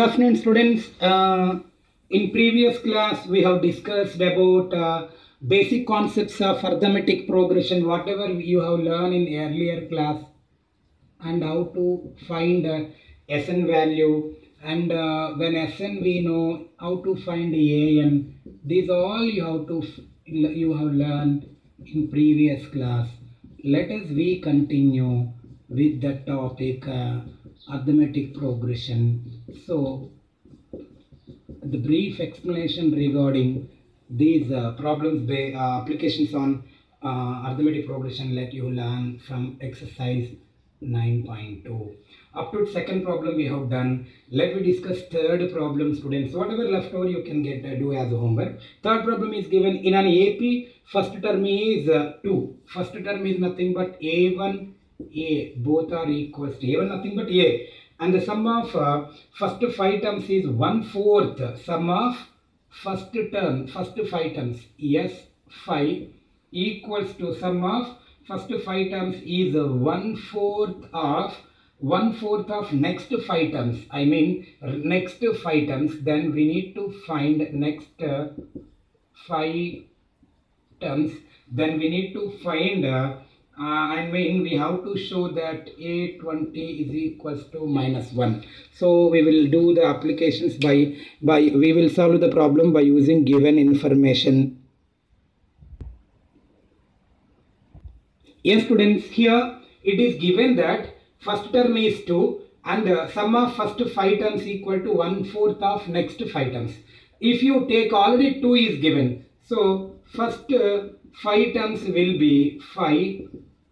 Good afternoon, students. In previous class, we have discussed about basic concepts of arithmetic progression, whatever you have learned in earlier class, and how to find Sn value, and when Sn we know how to find An. These all you have learned in previous class. Let us we continue with the topic arithmetic progression. So the brief explanation regarding these problems applications on arithmetic progression let you learn from exercise 9.2. Up to second problem we have done. Let me discuss third problem, students. Whatever left over you can get do as homework. Third problem is given in an AP. First term is 2. First term is nothing but A1, A. Both are equals to A1 nothing but A. And the sum of first 5 terms is 1/4 sum of first 5 terms S5 equals to sum of first 5 terms is 1/4 of next 5 terms. I mean next 5 terms. Then we need to find next 5 terms. Then we need to find we have to show that A20 is equals to -1. So we will do the applications by we will solve the problem by using given information. Yes, students, here it is given that first term is 2 and sum of first 5 terms equal to 1/4 of next 5 terms. If you take already 2 is given, so first 5 terms will be 5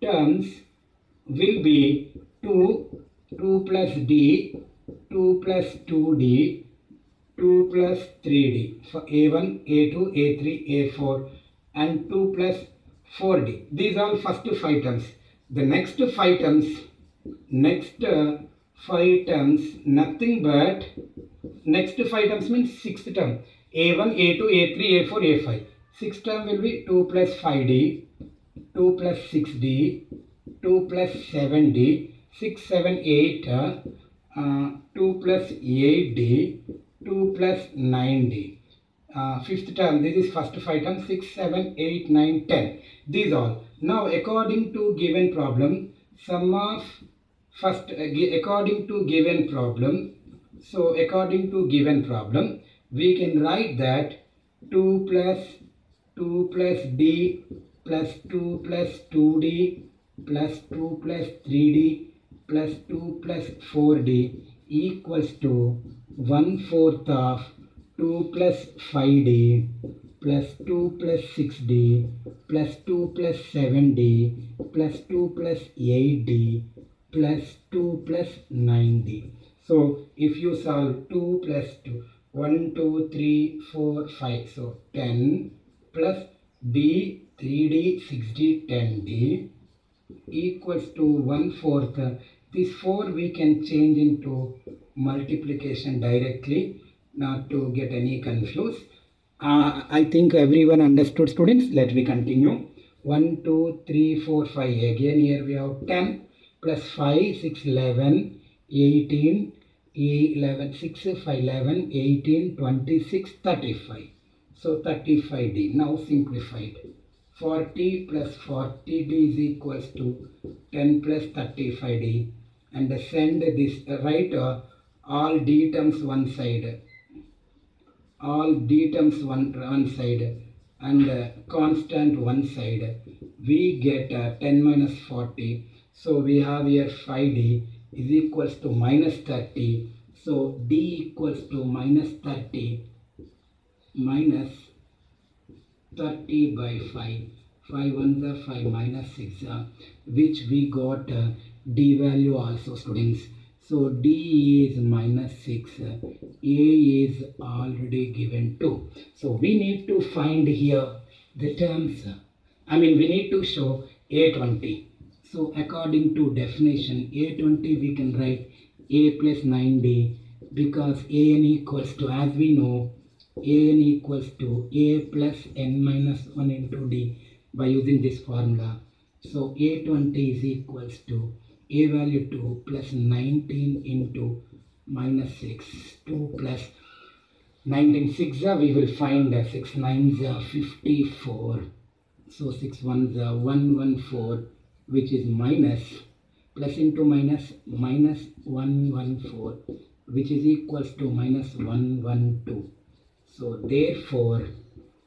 terms will be 2 plus D, 2 plus 2D, 2 plus 3D for A1, A2, A3, A4 and 2 plus 4D. These are first 5 terms. The next 5 terms, nothing but next 5 terms means 6th term. A1, A2, A3, A4, A5. 6th term will be 2 plus 5D, 2 plus 6D, 2 plus 7D, 6, 7, 8, 2 plus 8D, 2 plus 9D. 5th term, this is first 5 terms, 6, 7, 8, 9, 10. These all. Now according to given problem, sum of first, according to given problem, we can write that 2 plus D plus 2 plus 2D plus 2 plus 3D plus 2 plus 4D equals to 1/4 of 2 plus 5D plus 2 plus 6D plus 2 plus 7D plus 2 plus 8D plus 2 plus 9D. So if you solve 2 plus 2, 1, 2, 3, 4, 5, so 10 plus D, 3D, 6D, 10D equals to 1/4. This 4 we can change into multiplication directly, not to get any confused. I think everyone understood, students. Let me continue. 1, 2, 3, 4, 5. Again here we have 10 plus 5, 6, 11, 18, 11, 6, 5, 11, 18, 26, 35. So 35D. Now simplified. 40 plus 40D is equals to 10 plus 35D. And send this, write all D terms one side. All D terms one side. And constant one side. We get 10 minus 40. So we have here 5D is equals to minus 30. So D equals to minus 30. Minus 30 by 5. 5 ones are 5 minus 6, which we got D value also, students. So D is minus 6. A is already given 2. So we need to find here the terms. We need to show A20. So according to definition, A20 we can write A plus 9D because An equals to, as we know, An equals to A plus n minus 1 into D by using this formula. So A20 is equals to A value 2 plus 19 into minus 6, 2 plus 19 6 we will find 6 9s 54. So 6 1s 114, which is minus plus into minus minus 114, which is equals to minus 112. So therefore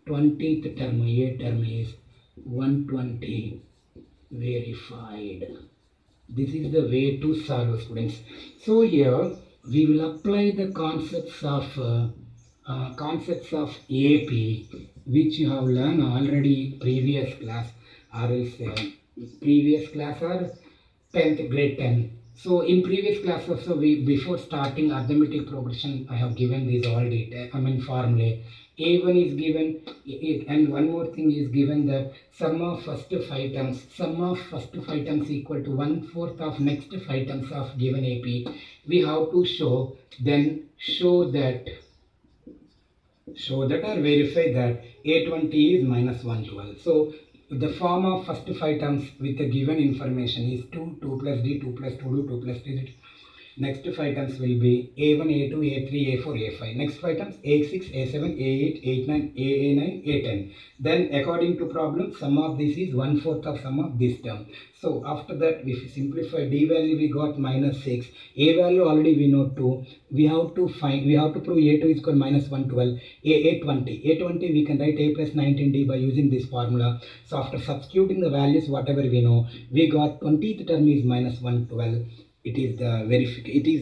20th term A term is 120 verified. This is the way to solve, students. So here we will apply the concepts of AP, which you have learned already previous class, or else previous class or 10th grade 10. So in previous class also, before starting arithmetic progression, I have given these all data, formulae. A1 is given, and one more thing is given, that sum of first 5 terms equal to 1/4 of next 5 terms of given AP. We have to show that or verify that A20 is minus 112. So the form of first 5 terms with the given information is 2 plus D, 2 plus 2D, 2 plus 3D. Next 5 terms will be A1, A2, A3, A4, A5. Next 5 terms A6, A7, A8, A9, A9, A10. Then according to problem, sum of this is 1/4 of sum of this term. So after that, if we simplify, D value we got minus 6. A value already we know 2. We have to prove A2 is equal to minus 112. A20 we can write A plus 19D by using this formula. So after substituting the values, whatever we know, we got 20th term is minus 112. It is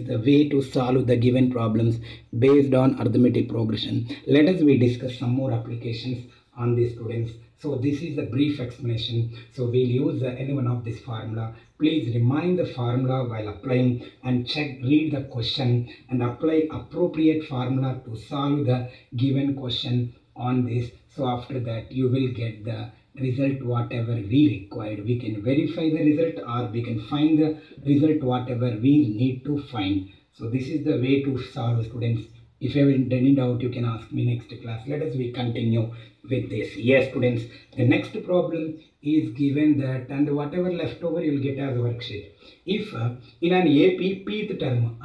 the way to solve the given problems based on arithmetic progression. Let us discuss some more applications on these, students. So this is the brief explanation. So we'll use any one of this formula. Please remind the formula while applying, and read the question and apply appropriate formula to solve the given question on this. So after that, you will get the result whatever we required. We can verify the result, or we can find the result whatever we need to find. So this is the way to solve, students. If you have any doubt, you can ask me next class. Let us continue with this. Yes, students, the next problem is given that, and whatever left over you will get as a worksheet. If in an AP pth term,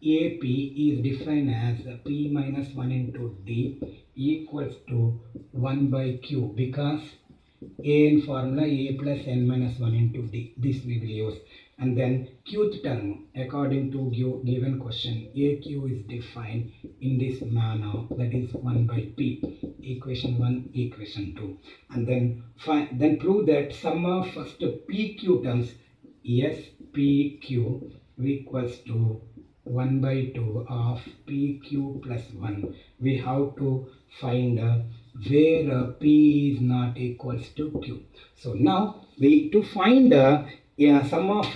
AP is defined as P minus 1 into D equals to 1 by Q, because A in formula A plus N minus 1 into D. This we will use. And then Qth term, according to given question, AQ is defined in this manner, that is 1 by P, equation 1, equation 2. And then prove that sum of first PQ terms, SPQ equals to 1 by 2 of PQ plus 1. We have to find where P is not equals to Q. So now to find sum of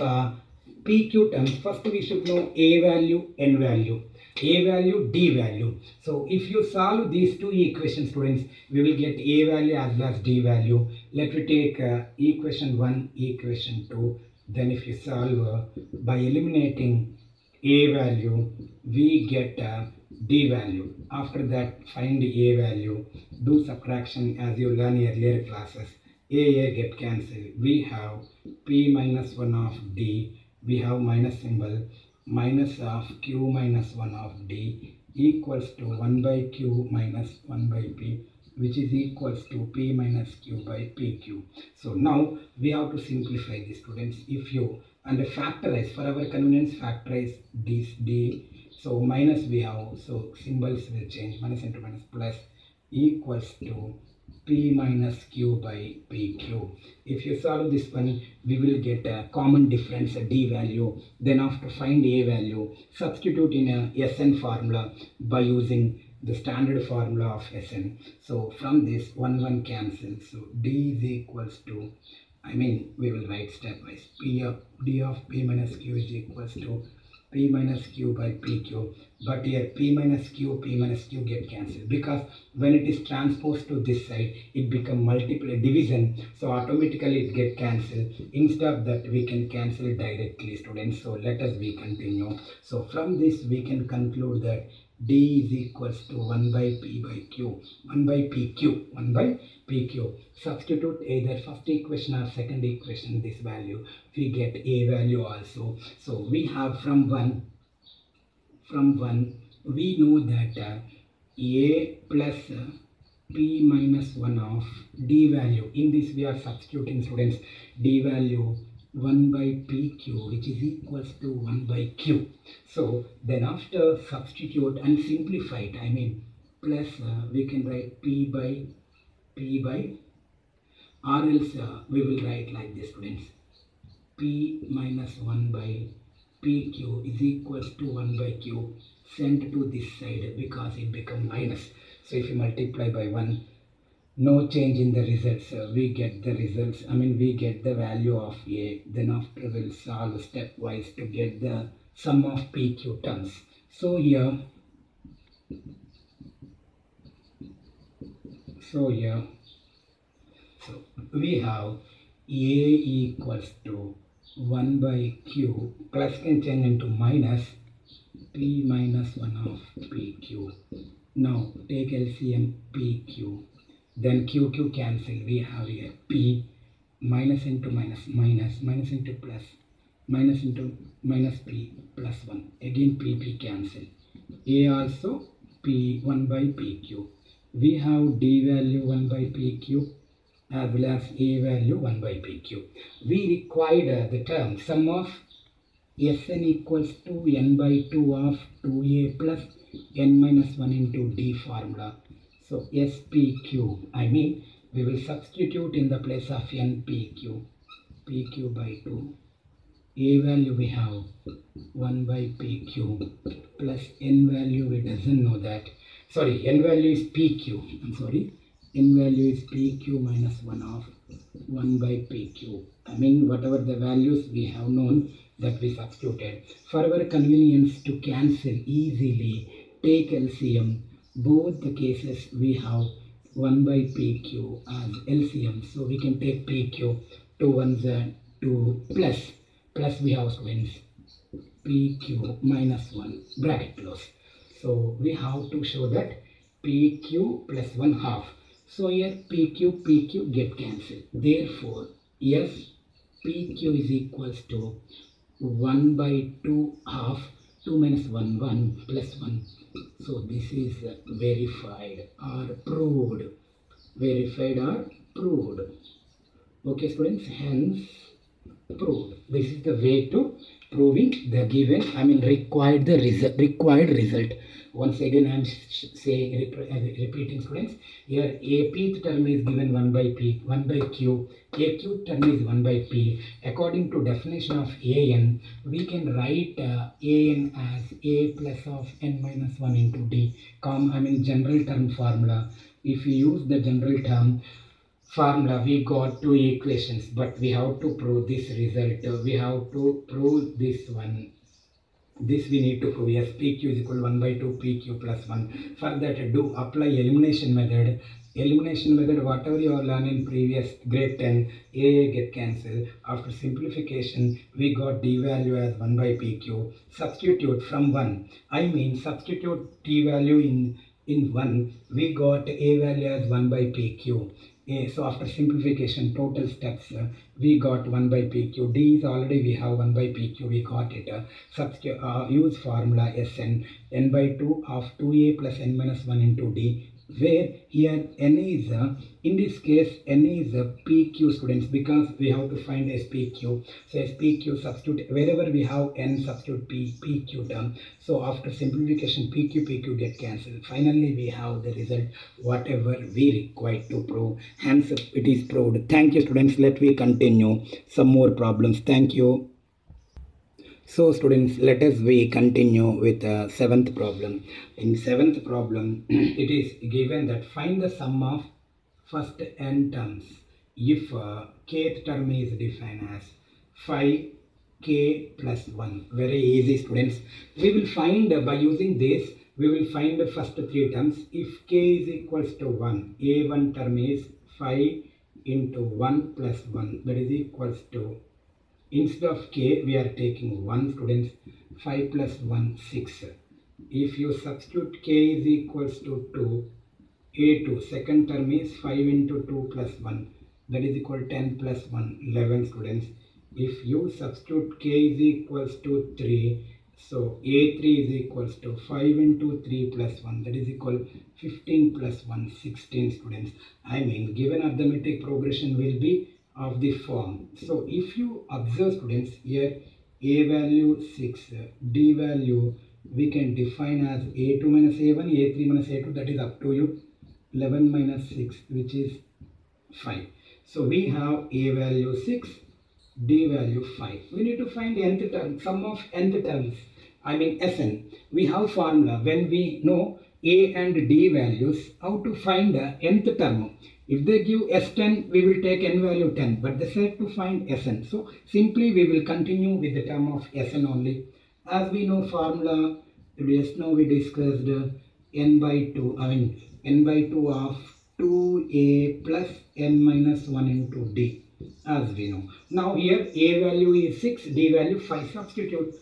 PQ terms, first we should know A value, N value, A value, D value. So if you solve these two equations, students, we will get A value as well as D value. Let me take equation 1, equation 2. Then if you solve by eliminating A value, we get D value. After that, find A value, do subtraction as you learn in earlier classes. A get cancelled. We have P minus 1 of D. We have minus symbol, minus of Q minus 1 of D equals to 1 by Q minus 1 by P, which is equals to P minus Q by PQ. So now we have to simplify this, students. And factorize, for our convenience, factorize this D. So minus we have, so symbols will change, minus into minus, plus equals to P minus Q by PQ. If you solve this one, we will get a common difference, a D value. Then after find A value, substitute in a SN formula by using the standard formula of SN. So from this, 1 cancels. So D is equals to, we will write stepwise. D of P minus Q is equals to P minus Q by PQ. But here P minus Q get cancelled, because when it is transposed to this side, it become division. So automatically it get cancelled. Instead of that, we can cancel it directly, students. So let us continue. So from this, we can conclude that D is equals to 1 by P by Q, 1 by PQ. Substitute either first equation or second equation this value. We get A value also. So we have from 1 from 1, we know that a plus p minus 1 of d value. In this we are substituting, students, d value 1 by pq, which is equals to 1 by q. So then after substitute and simplify it, I mean plus we can write p by or else we will write like this, students. P minus 1 by pq is equals to 1 by q, sent to this side because it becomes minus. So if you multiply by 1, no change in the results. We get the results, we get the value of a. Then after we'll solve stepwise to get the sum of pq terms. So here we have a equals to 1 by q, plus can change into minus p minus 1 of pq. Now take LCM pq, then q cancel. We have here p minus into minus, minus into plus, minus into minus p plus 1. Again p cancel. A also p 1 by pq. We have d value 1 by pq as well as a value 1 by pq. We required the term sum of Sn equals to n by 2 of 2a plus n minus 1 into d formula. So SPQ, we will substitute in the place of NPQ, PQ by 2. A value we have 1 by PQ plus n value we doesn't know that. Sorry, n value is PQ. N value is PQ minus 1 of 1 by PQ. Whatever the values we have known, that we substituted. For our convenience to cancel easily, take LCM. Both the cases we have 1 by PQ as LCM. So we can take PQ, 2 ones are 2 plus we have, students, PQ minus 1, bracket close. So we have to show that PQ plus 1 half. So here PQ get cancelled. Therefore, yes, PQ is equals to 1 by 2 half, 2 minus 1, 1 plus 1. So this is verified or proved. Verified or proved. Okay, students, hence proved. This is the way to proving the given, required result. Once again, I am saying, repeating, students. Here, a pth term is given 1 by q. A q term is 1 by p. According to definition of an, we can write an as a plus of n minus 1 into d. General term formula. If we use the general term formula, we got 2 equations, but we have to prove this result. We have to prove this one. This we need to prove. Yes, PQ is equal to 1 by 2 PQ plus 1. For that, do apply elimination method. Elimination method, whatever you have learned in previous grade 10, A get cancelled. After simplification, we got D value as 1 by PQ. Substitute from 1. Substitute T value in 1. We got A value as 1 by PQ. So after simplification, total steps, we got 1 by PQ. D is already we have 1 by PQ, we got it. Use formula Sn, n by 2 of 2a plus n minus 1 into d, where here n is, in this case, n is PQ, students, because we have to find SPQ. So SPQ substitute, wherever we have n, substitute PQ term. So after simplification, PQ get cancelled. Finally, we have the result, whatever we require to prove. Hence, it is proved. Thank you, students. Let me continue some more problems. Thank you. So students, let us continue with the 7th problem. In 7th problem, it is given that find the sum of first n terms if kth term is defined as 5k plus 1. Very easy, students. We will find by using this, we will find the first 3 terms. If k is equals to 1, a1 term is 5 into 1 plus 1, that is equals to, instead of k, we are taking 1, students. 5 plus 1, 6. If you substitute k is equals to 2, a2, second term is 5 into 2 plus 1, that is equal to 10 plus 1, 11, students. If you substitute k is equals to 3, So A3 is equals to 5 into 3 plus 1, that is equal 15 plus 1, 16 students. I mean, given arithmetic progression will be of the form. So if you observe students here, A value 6, D value we can define as A2 minus A1, A3 minus A2, that is up to you. 11 minus 6, which is 5. So we have A value 6, D value 5. We need to find nth term, sum of nth terms, I mean Sn. We have formula. When we know A and D values, how to find the nth term. If they give S10, we will take n value 10, but they said to find Sn. So simply we will continue with the term of Sn only. As we know formula, just now we discussed n by 2, I mean n by 2 of 2a plus n minus 1 into d, as we know. Now here A value is 6, D value 5, substitute.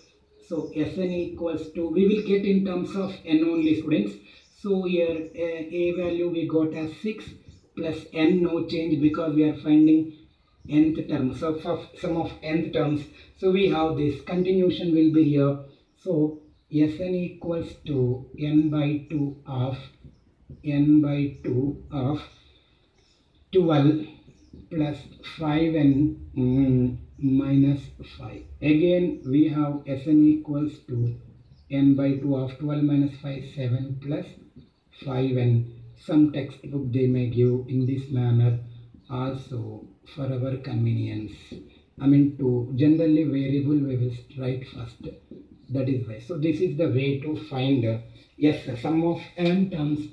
So Sn equals to, we will get in terms of n only students. So here A value we got as 6 plus n, no change because we are finding nth term, so for sum of nth terms. So we have this continuation will be here. So Sn equals to n by 2 of 12 plus 5n minus 5. Again we have Sn equals to n by 2 of 12 minus 5, 7 plus 5n. Some textbook they may give in this manner also for our convenience. I mean, to generally variable we will write first. That is why. So this is the way to find sum of n terms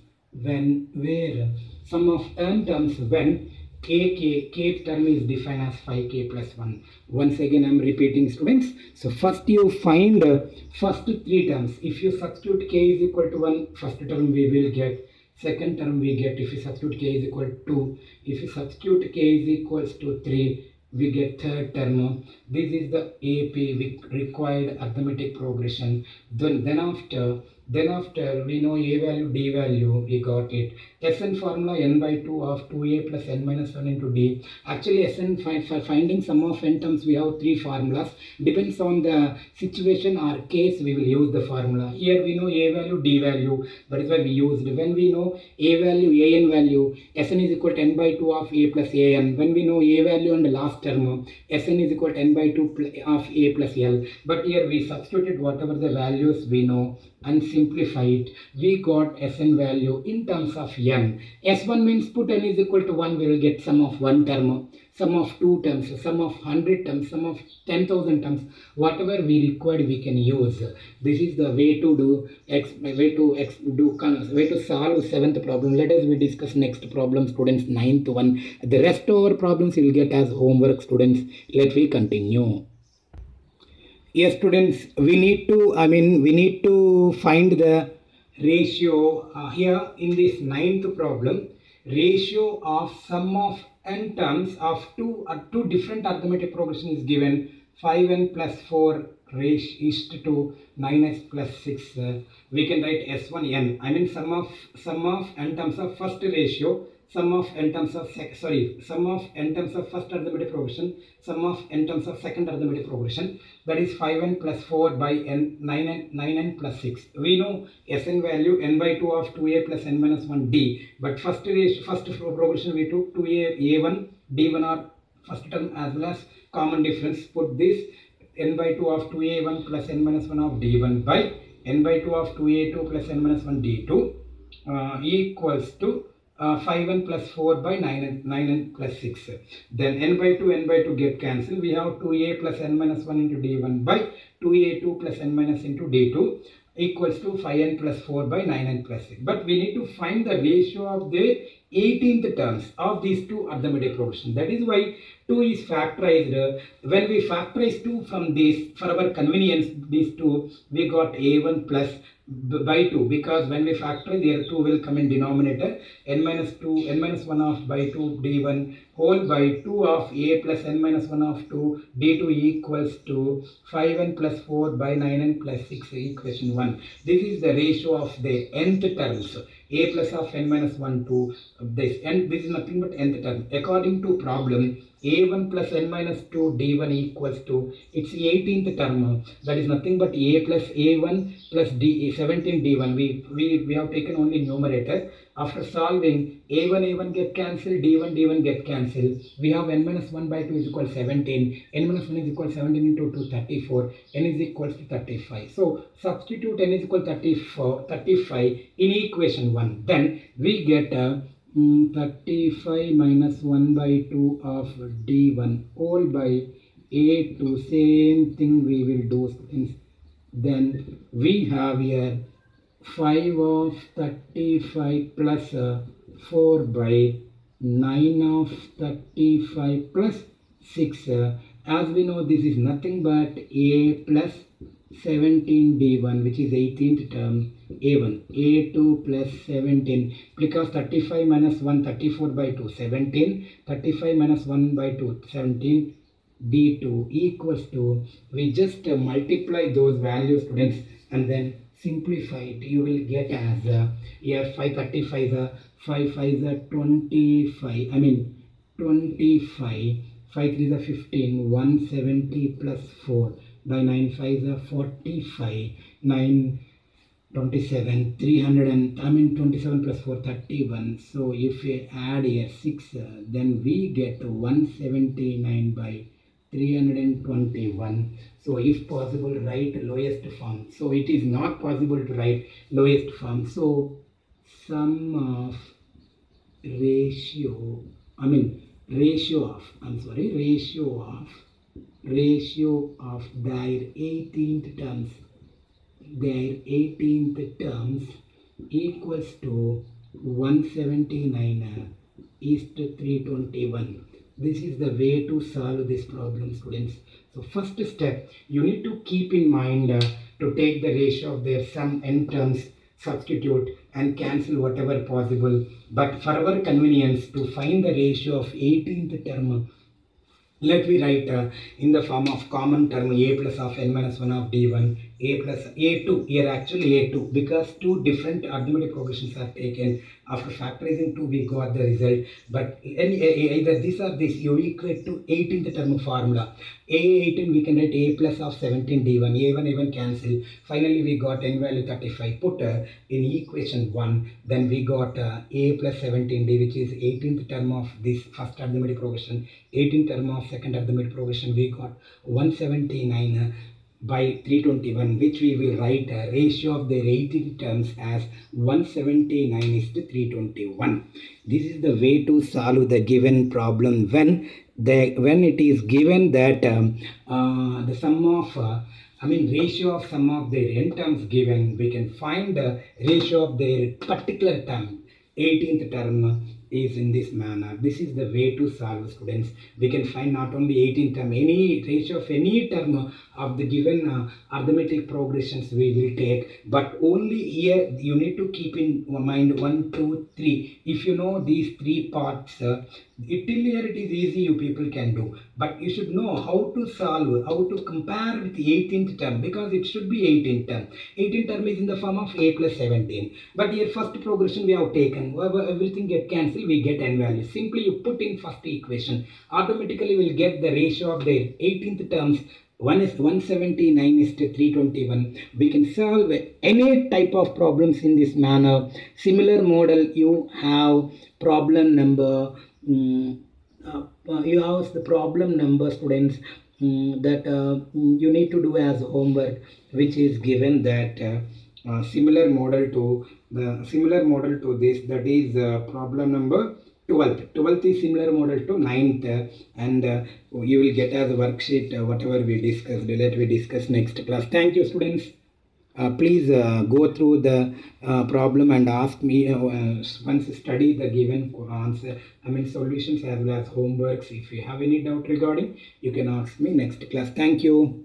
when k term is defined as 5k plus 1. Once again I am repeating students. So first you find first three terms. If you substitute k is equal to 1, first term we will get. Second term we get, if you substitute k is equal to 2. If you substitute k is equals to 3, we get third term. This is the AP required arithmetic progression. Then after we know A value, D value, we got it. Sn formula n by 2 of 2a plus n minus 1 into d. Actually Sn for finding sum of n terms we have three formulas. Depends on the situation or case we will use the formula. Here we know A value, D value, that is why we used. When we know A value, An value, Sn is equal to n by 2 of a plus an. When we know A value and the last term, Sn is equal to n by 2 of a plus l. But here we substituted whatever the values we know and simplify it. We got Sn value in terms of n. S1 means put n is equal to 1, we will get sum of one term, sum of two terms, sum of 100 terms, sum of 10,000 terms. Whatever we required we can use. This is the way to solve seventh problem. Let us we discuss next problem, students, ninth one. The rest of our problems you will get as homework, students. Let we continue. Yes, students, we need to find the ratio here in this ninth problem. Ratio of sum of n terms of two different arithmetic progression is given. 5n plus 4 is to 9s plus 6. We can write S1n. I mean sum of n terms of first ratio. Sum of n terms of first arithmetic progression, sum of n terms of second arithmetic progression, that is 5n plus 4 by n, 9n plus 6. We know Sn value n by 2 of 2a plus n minus 1 d, but first progression we took 2a a1 d1 are first term as well as common difference. Put this n by 2 of 2a1 plus n minus 1 of d1 by n by 2 of 2a2 plus n minus 1 d2 equals to 5n plus 4 by 9n plus 6. Then n by 2 get cancelled. We have 2a plus n minus 1 into d1 by 2a2 plus n minus into d2 equals to 5n plus 4 by 9n plus 6. But we need to find the ratio of the 18th terms of these two arithmetic progression. That is why 2 is factorized. When we factorize 2 from this, for our convenience, these two, we got a1 plus by 2, because when we factorize here 2 will come in denominator. N minus 1 of by 2 d1 whole by 2 of a plus n minus 1 of 2 d2 equals to 5n plus 4 by 9n plus 6, equation 1. This is the ratio of the nth terms. a plus of n minus 1 to this, and this is nothing but nth term. According to problem, a1 plus n minus 2 d1 equals to, it's 18th term, that is nothing but a plus a1 plus d 17 d1. We have taken only numerator. After solving, a1 get cancelled, d1 get cancelled. We have n minus 1 by 2 is equal to 17. N minus 1 is equal to 17 into 2, 34. N is equal to 35. So substitute n is equal to 35 in equation 1. Then we get 35 minus 1 by 2 of d1 all by a2. Same thing we will do. Then we have here 5 of 35 plus 4 by 9 of 35 plus 6. As we know, this is nothing but a plus 17 d1, which is 18th term, a1, a2 plus 17, because 35 minus 1, 34 by 2, 17, 35 minus 1 by 2, 17, d2 equals to, we just multiply those values, students, and then simplify it. You will get as here 535 is 5 5 is 25, 25, 5 3 is 15, 170 plus 4 by 9 5 is 45, 9 27, 300 and 27 plus 4 31. So if we add here 6, then we get 179 by 321. So if possible, write lowest form. So it is not possible to write lowest form. So sum of ratio of their 18th terms equals to 179 is to 321. This is the way to solve this problem, students. So first step, you need to keep in mind to take the ratio of their sum n terms, substitute and cancel whatever possible. But for our convenience, to find the ratio of 18th term, let me write in the form of common term a plus of n minus 1 of d1, a plus a2, here actually a2, because two different arithmetic progressions are taken. After factorizing 2, we got the result, but either this or this, you equate to 18th term formula. A18 we can write a plus of 17 d1, a1 cancel. Finally we got n value 35, put in equation 1, then we got a plus 17d, which is 18th term of this first arithmetic progression, 18th term of second arithmetic progression. We got 179 by 321, which we will write a ratio of their 18 terms as 179 is to 321. This is the way to solve the given problem when it is given that the sum of ratio of sum of their n terms given, we can find the ratio of their particular term, 18th term, is in this manner. This is the way to solve, students. We can find not only 18th term, any ratio of any term of the given arithmetic progressions we will take, but only here you need to keep in mind 1, 2, 3. If you know these 3 parts, till here it is easy, you people can do, but you should know how to solve, how to compare with the 18th term, because it should be 18th term. 18th term is in the form of a plus 17, but here first progression we have taken, everything get cancelled, we get n value. Simply you put in first equation, automatically we will get the ratio of their 18th terms. One is 179 is to 321. We can solve any type of problems in this manner. Similar model, you have problem number, students, that you need to do as homework, which is given that similar model to this, that is problem number 12th. 12th is similar model to 9th, and you will get as a worksheet whatever we discussed. Let we discuss next class. Thank you, students. Please go through the problem and ask me once study the given answer, solutions as well as homeworks. If you have any doubt regarding, you can ask me next class. Thank you.